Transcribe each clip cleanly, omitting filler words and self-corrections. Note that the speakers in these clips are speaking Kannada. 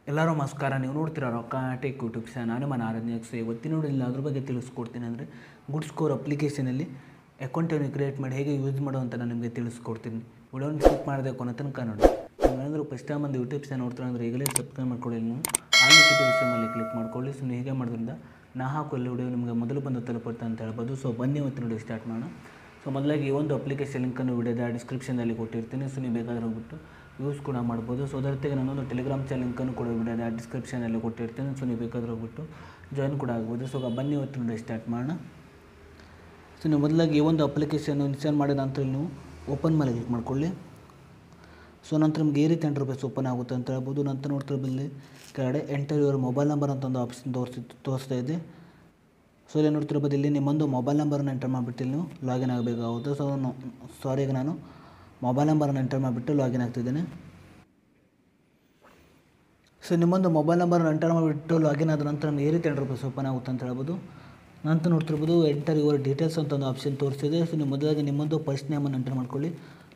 ಎಲ್ಲರೂ ನಮಸ್ಕಾರ. ನೀವು ನೋಡ್ತೀರಾ ರೊಕ್ಕ ಟೆಕ್ ಯೂಟ್ಯೂಬ್ ಚಾನಲ್. ನಾನು ಮನ ಆರಾಧನೆಯಾಗಿ ಇವತ್ತಿನ ನೋಡಿಲ್ಲ ಅದ್ರ ಬಗ್ಗೆ ತಿಳಿಸ್ಕೊಡ್ತೀನಿ. ಅಂದರೆ ಗುಡ್ ಸ್ಕೋರ್ ಅಪ್ಲಿಕೇಶನಲ್ಲಿ ಅಕೌಂಟನ್ನು ಕ್ರಿಯೇಟ್ ಮಾಡಿ ಹೇಗೆ ಯೂಸ್ ಮಾಡೋ ಅಂತ ನಾನು ನಿಮಗೆ ತಿಳಿಸ್ಕೊಡ್ತೀನಿ. ವಿಡಿಯೋನ ಸ್ಕಿಪ್ ಮಾಡದೆ ಕೊನೆ ತನಕ ನೋಡಿ. ನೀವೇನಾದರೂ ಫಸ್ಟ್ ಟೈಮ್ ಒಂದು ಯೂಟ್ಯೂಬ್ ಚಾನಲ್ ನೋಡ್ತೀರಾ ಅಂದರೆ ಈಗಲೇ ಸಬ್ಸ್ಕ್ರೈಬ್ ಮಾಡ್ಕೊಳ್ಳಿ. ನೀವು ಆ ನೋಟಿಫಿಕೇಷನ್ ಮೇಲೆ ಕ್ಲಿಕ್ ಮಾಡ್ಕೊಳ್ಳಿ. ಸೊ ನೀವು ಹೇಗೆ ಮಾಡೋದ್ರಿಂದ ನಾ ಹಾಕೋ ವಿಡಿಯೋ ನಿಮಗೆ ಮೊದಲು ಬಂದು ತಲುಪುತ್ತೆ ಅಂತ ಹೇಳ್ಬೋದು. ಸೊ ಬನ್ನಿ ಇವತ್ತಿನ ವಿಡಿಯೋ ಸ್ಟಾರ್ಟ್ ಮಾಡೋಣ. ಸೊ ಮೊದಲಾಗಿ ಈ ಒಂದು ಅಪ್ಲಿಕೇಶನ್ ಲಿಂಕನ್ನು ವಿಡಿಯೋದ ಡಿಸ್ಕ್ರಿಪ್ಷನಲ್ಲಿ ಕೊಟ್ಟಿರ್ತೀನಿ. ಸೊ ನೀವು ಬೇಕಾದ್ರೆ ಹೋಗ್ಬಿಟ್ಟು ಯೂಸ್ ಕೂಡ ಮಾಡ್ಬೋದು. ಸೊ ಅದರ ಜೊತೆಗೆ ನಾನೊಂದು ಟೆಲಿಗ್ರಾಮ್ ಚಾನಲ್ ಲಿಂಕನ್ನು ಕೂಡ ವಿಡಿಯೋದ ಡಿಸ್ಕ್ರಿಪ್ಷನಲ್ಲಿ ಕೊಟ್ಟಿರ್ತೀನಿ. ಸೊ ನೀವು ಬೇಕಾದ್ರೆ ಹೋಗ್ಬಿಟ್ಟು ಜಾಯಿನ್ ಕೂಡ ಆಗ್ಬೋದು. ಸೊ ಬನ್ನಿ ಇವತ್ತಿನ ವಿಡಿಯೋ ಸ್ಟಾರ್ಟ್ ಮಾಡೋಣ. ಸೊ ನೀವು ಮೊದಲಾಗಿ ಈ ಒಂದು ಅಪ್ಲಿಕೇಶನ್ ಇನ್ಸ್ಟಾಲ್ ಮಾಡಿದ ನಂತರ ನೀವು ಓಪನ್ ಮೇಲೆ ಕ್ಲಿಕ್ ಮಾಡ್ಕೊಳ್ಳಿ. ಸೊ ನಂತರ ನಿಮ್ಗೆ ಈ ರೀತಿ ಇಂಟರ್ಫೇಸ್ ಓಪನ್ ಆಗುತ್ತೆ ಅಂತ ಹೇಳ್ಬೋದು. ನಂತರ ನೋಡ್ತಿರ್ಬಲ್ಲಿ ಕೆಳಗಡೆ ಎಂಟರ್ ಯುವರ್ ಮೊಬೈಲ್ ನಂಬರ್ ಅಂತ ಒಂದು ಆಪ್ಷನ್ ತೋರಿಸ್ತಾ ಇದೆ. ಸೊ ಇಲ್ಲಿ ನೋಡ್ತಿರ್ಬೋದು ಇಲ್ಲಿ ನಿಮ್ಮೊಂದು ಮೊಬೈಲ್ ನಂಬರನ್ನು ಎಂಟರ್ ಮಾಡಿಬಿಟ್ಟು ನೀವು ಲಾಗಿನ್ ಆಗಬೇಕಾಗುತ್ತೆ. ಸೊ ಈಗ ನಾನು ಮೊಬೈಲ್ ನಂಬರನ್ನು ಎಂಟರ್ ಮಾಡಿಬಿಟ್ಟು ಲಾಗಿನ್ ಆಗ್ತಿದ್ದೇನೆ. ಸೊ ನಿಮ್ಮೊಂದು ಮೊಬೈಲ್ ನಂಬರನ್ನು ಎಂಟರ್ ಮಾಡಿಬಿಟ್ಟು ಲಾಗಿನ್ ಆದ ನಂತರ ನಮಗೆ ಈ ರೀತಿ ಇಂಟರ್ಫೇಸ್ ಓಪನ್ ಆಗುತ್ತೆ ಅಂತ ಹೇಳ್ಬೋದು. ನಂತರ ನೋಡ್ತಿರ್ಬೋದು ಎಂಟರ್ ಯುವರ್ ಡೀಟೇಲ್ಸ್ ಅಂತ ಒಂದು ಆಪ್ಷನ್ ತೋರಿಸ್ತಿದೆ. ಸೊ ನೀವು ಮೊದಲಾಗಿ ನಿಮ್ಮೊಂದು ಫಸ್ಟ್ ನೇಮನ್ನು ಎಂಟರ್ ಮಾಡ್ಕೊಳ್ಳಿ.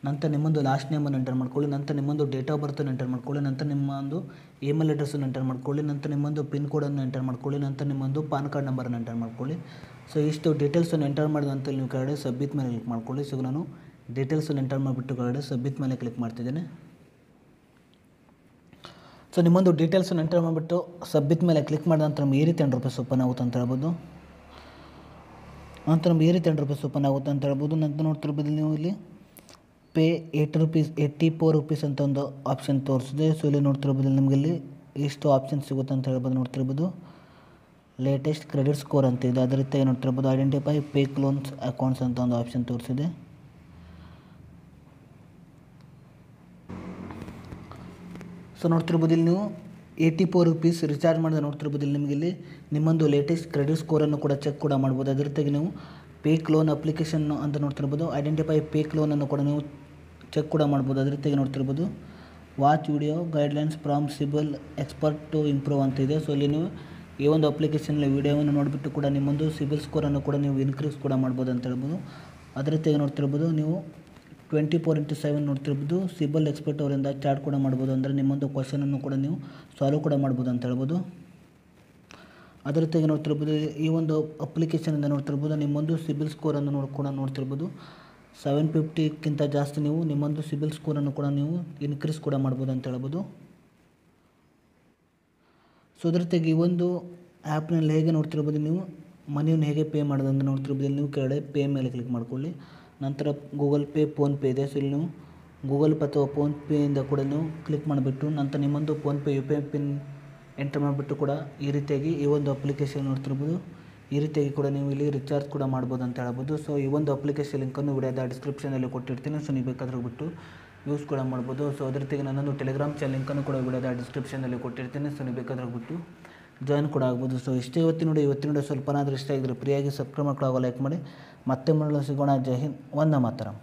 ನಂತರ ನಿಮ್ಮೊಂದು ಲಾಸ್ಟ್ ನೇಮನ್ನು ಎಂಟರ್ ಮಾಡ್ಕೊಳ್ಳಿ. ನಂತರ ನಿಮ್ಮೊಂದು ಡೇಟ್ ಆಫ್ ಬರ್ತನ್ನು ಎಂಟರ್ ಮಾಡ್ಕೊಳ್ಳಿ. ನಂತರ ನಿಮ್ಮ ಒಂದು ಇಮೇಲ್ ಅಡ್ರೆಸ್ಸನ್ನು ಎಂಟರ್ ಮಾಡ್ಕೊಳ್ಳಿ. ನಂತರ ನಿಮ್ಮೊಂದು ಪಿನ್ ಕೋಡನ್ನು ಎಂಟರ್ ಮಾಡ್ಕೊಳ್ಳಿ. ನಂತರ ನಿಮ್ಮೊಂದು ಪಾನ್ ಕಾರ್ಡ್ ನಂಬರನ್ನು ಎಂಟರ್ ಮಾಡ್ಕೊಳ್ಳಿ. ಸೊ ಇಷ್ಟು ಡೀಟೇಲ್ಸನ್ನು ಎಂಟರ್ ಮಾಡಿದ ನಂತರ ನೀವು ಕೆಳಗಡೆ ಸಬ್ಮಿಟ್ ಮೇಲೆ ಕ್ಲಿಕ್ ಮಾಡ್ಕೊಳ್ಳಿ. ಸೊ ನಾನು ಡೀಟೇಲ್ಸನ್ನು ಎಂಟರ್ ಮಾಡಿಬಿಟ್ಟು ಕೆಳಗಡೆ ಸಬ್ಮಿಟ್ ಮೇಲೆ ಕ್ಲಿಕ್ ಮಾಡ್ತಿದ್ದೇನೆ. ಸೊ ನಿಮ್ಮೊಂದು ಡೀಟೇಲ್ಸನ್ನು ಎಂಟರ್ ಮಾಡಿಬಿಟ್ಟು ಸಬ್ಮಿಟ್ ಮೇಲೆ ಕ್ಲಿಕ್ ಮಾಡಿದ ನಂತರ ನಮ್ಗೆ ಈ ರೀತಿ ಇಂಟರ್ಫೇಸ್ ಓಪನ್ ಆಗುತ್ತೆ ಅಂತ ಹೇಳ್ಬೋದು. ನಂತರ ನಮ್ಗೆ ಈ ರೀತಿ ಇಂಟರ್ಫೇಸ್ ಓಪನ್ ಆಗುತ್ತೆ ಅಂತ ಹೇಳ್ಬೋದು. ನಂತರ ನೋಡ್ತಿರ್ಬೋದು ನೀವು ಇಲ್ಲಿ ಪೇ ₹84 ಅಂತ ಒಂದು ಆಪ್ಷನ್ ತೋರಿಸಿದೆ. ಸೊ ಇಲ್ಲಿ ನೋಡ್ತಿರ್ಬೋದು ನಿಮಗೆ ಇಲ್ಲಿ ಎಷ್ಟು ಆಪ್ಷನ್ ಸಿಗುತ್ತೆ ಅಂತ ಹೇಳ್ಬೋದು. ನೋಡ್ತಿರ್ಬೋದು ಲೇಟೆಸ್ಟ್ ಕ್ರೆಡಿಟ್ ಸ್ಕೋರ್ ಅಂತ ಇದೆ. ಅದೇ ರೀತಿ ನೋಡ್ತಿರ್ಬೋದು ಐಡೆಂಟಿಫೈ ಫೇಕ್ ಲೋನ್ಸ್ ಅಕೌಂಟ್ಸ್ ಅಂತ ಒಂದು ಆಪ್ಷನ್ ತೋರಿಸಿದೆ. ಸೊ ನೋಡ್ತಿರ್ಬೋದು ಇಲ್ಲಿ ನೀವು ₹84 ರಿಚಾರ್ಜ್ ಮಾಡಿದ ನೋಡ್ತಿರ್ಬೋದು ಇಲ್ಲಿ ನಿಮಗೆ ಇಲ್ಲಿ ನಿಮ್ಮೊಂದು ಲೇಟೆಸ್ಟ್ ಕ್ರೆಡಿಟ್ ಸ್ಕೋರನ್ನು ಕೂಡ ಚೆಕ್ ಕೂಡ ಮಾಡ್ಬೋದು. ಅದೇ ರೀತಿಯಾಗಿ ನೀವು ಫೇಕ್ ಲೋನ್ ಅಪ್ಲಿಕೇಶನ್ ಅಂತ ನೋಡ್ತಿರ್ಬೋದು ಐಡೆಂಟಿಫೈ ಫೇಕ್ ಲೋನನ್ನು ಕೂಡ ನೀವು ಚೆಕ್ ಕೂಡ ಮಾಡ್ಬೋದು. ಅದೇ ರೀತಿಯಾಗಿ ನೋಡ್ತಿರ್ಬೋದು watch video guidelines from CIBIL expert to improve ಅಂತ ಇದೆ. ಸೊ ಇಲ್ಲಿ ನೀವು ಈ ಒಂದು ಅಪ್ಲಿಕೇಶನಲ್ಲಿ ವೀಡಿಯೋವನ್ನು ನೋಡಿಬಿಟ್ಟು ಕೂಡ ನಿಮ್ಮೊಂದು ಸಿಬಿಲ್ ಸ್ಕೋರನ್ನು ಕೂಡ ನೀವು ಇನ್ಕ್ರೀಸ್ ಕೂಡ ಮಾಡ್ಬೋದು ಅಂತ ಹೇಳ್ಬೋದು. ಅದೇ ರೀತಿಯಾಗಿ ನೋಡ್ತಿರ್ಬೋದು ನೀವು 24/7 ನೋಡ್ತಿರ್ಬೋದು ಸಿಬಿಲ್ ಎಕ್ಸ್ಪರ್ಟ್ ಅವರಿಂದ ಚಾಟ್ ಕೂಡ ಮಾಡ್ಬೋದು. ಅಂದರೆ ನಿಮ್ಮೊಂದು ಕ್ವಶನನ್ನು ಕೂಡ ನೀವು ಸಾಲ್ವ್ ಕೂಡ ಮಾಡ್ಬೋದು ಅಂತ ಹೇಳ್ಬೋದು. ಅದೇ ರೀತಿಯಾಗಿ ನೋಡ್ತಿರ್ಬೋದು ಈ ಒಂದು ಅಪ್ಲಿಕೇಶನಿಂದ ನೋಡ್ತಿರ್ಬೋದು ನಿಮ್ಮೊಂದು ಸಿಬಿಲ್ ಸ್ಕೋರನ್ನು ಕೂಡ ನೋಡ್ತಿರ್ಬೋದು 750ಕ್ಕಿಂತ ಜಾಸ್ತಿ ನೀವು ನಿಮ್ಮೊಂದು ಸಿಬಿಲ್ ಸ್ಕೋರನ್ನು ಕೂಡ ನೀವು ಇನ್ಕ್ರೀಸ್ ಕೂಡ ಮಾಡ್ಬೋದು ಅಂತ ಹೇಳ್ಬೋದು. ಸೊ ಅದೇ ರೀತಿಯಾಗಿ ಈ ಒಂದು ಆ್ಯಪ್ನಲ್ಲಿ ಹೇಗೆ ನೋಡ್ತಿರ್ಬೋದು ನೀವು ಮನಿಯನ್ನು ಹೇಗೆ ಪೇ ಮಾಡೋದು ಅಂತ ನೋಡ್ತಿರ್ಬೋದು. ಇಲ್ಲಿ ನೀವು ಕೆಳಗಡೆ ಪೇ ಮೇಲೆ ಕ್ಲಿಕ್ ಮಾಡ್ಕೊಳ್ಳಿ. ನಂತರ ಗೂಗಲ್ ಪೇ ಫೋನ್ಪೇ ಇದೆ. ಸೊ ಇಲ್ಲಿ ನೀವು ಗೂಗಲ್ ಪೇ ಅಥವಾ ಫೋನ್ಪೇಯಿಂದ ಕೂಡ ನೀವು ಕ್ಲಿಕ್ ಮಾಡಿಬಿಟ್ಟು ನಂತರ ನಿಮ್ಮೊಂದು ಫೋನ್ಪೇ UPI ಪಿನ್ ಎಂಟರ್ ಮಾಡಿಬಿಟ್ಟು ಕೂಡ ಈ ರೀತಿಯಾಗಿ ಈ ಒಂದು ಅಪ್ಲಿಕೇಶನ್ ನೋಡ್ತಿರ್ಬೋದು ಈ ರೀತಿಯಾಗಿ ಕೂಡ ನೀವು ಇಲ್ಲಿ ರಿಚಾರ್ಜ್ ಕೂಡ ಮಾಡ್ಬೋದು ಅಂತ ಹೇಳ್ಬೋದು. ಸೊ ಈ ಒಂದು ಅಪ್ಲಿಕೇಶನ್ ಲಿಂಕನ್ನು ವಿಡಿಯೋದ ಡಿಸ್ಕ್ರಿಪ್ಷನಲ್ಲಿ ಕೊಟ್ಟಿರ್ತೀನಿ. ಸೊ ನೀವು ಬೇಕಾದ್ರೆ ಹೋಗ್ಬಿಟ್ಟು ಯೂಸ್ ಕೂಡ ಮಾಡ್ಬೋದು. ಸೊ ಅದ್ರ ಜೊತೆಗೆ ನನ್ನೊಂದು ಟೆಲಿಗ್ರಾಮ್ ಚಾನಲ್ ಲಿಂಕನ್ನು ಕೂಡ ವಿಡಿಯೋದ ಡಿಸ್ಕ್ರಿಪ್ಷನಲ್ಲಿ ಕೊಟ್ಟಿರ್ತೀನಿ. ಸೊ ನೀವು ಬೇಕಾದ್ರೆ ಹೋಗ್ಬಿಟ್ಟು ಜಾಯಿನ್ ಕೂಡ ಆಗ್ಬೋದು. ಸೊ ಇಷ್ಟೇ ಇವತ್ತಿನ ಸ್ವಲ್ಪನಾದರೂ ಇಷ್ಟ ಆಗಿದ್ರೆ ಫ್ರೀಯಾಗಿ ಸಬ್ಸ್ಕ್ರೈಬ್ ಮಾಡ್ಕೊಳ್ಳೋ ಲೈಕ್ ಮಾಡಿ. ಮತ್ತೆ ಸಿಗೋಣ. ಜೈ ಹಿಂದ್, ವಂದೇ ಮಾತರಂ.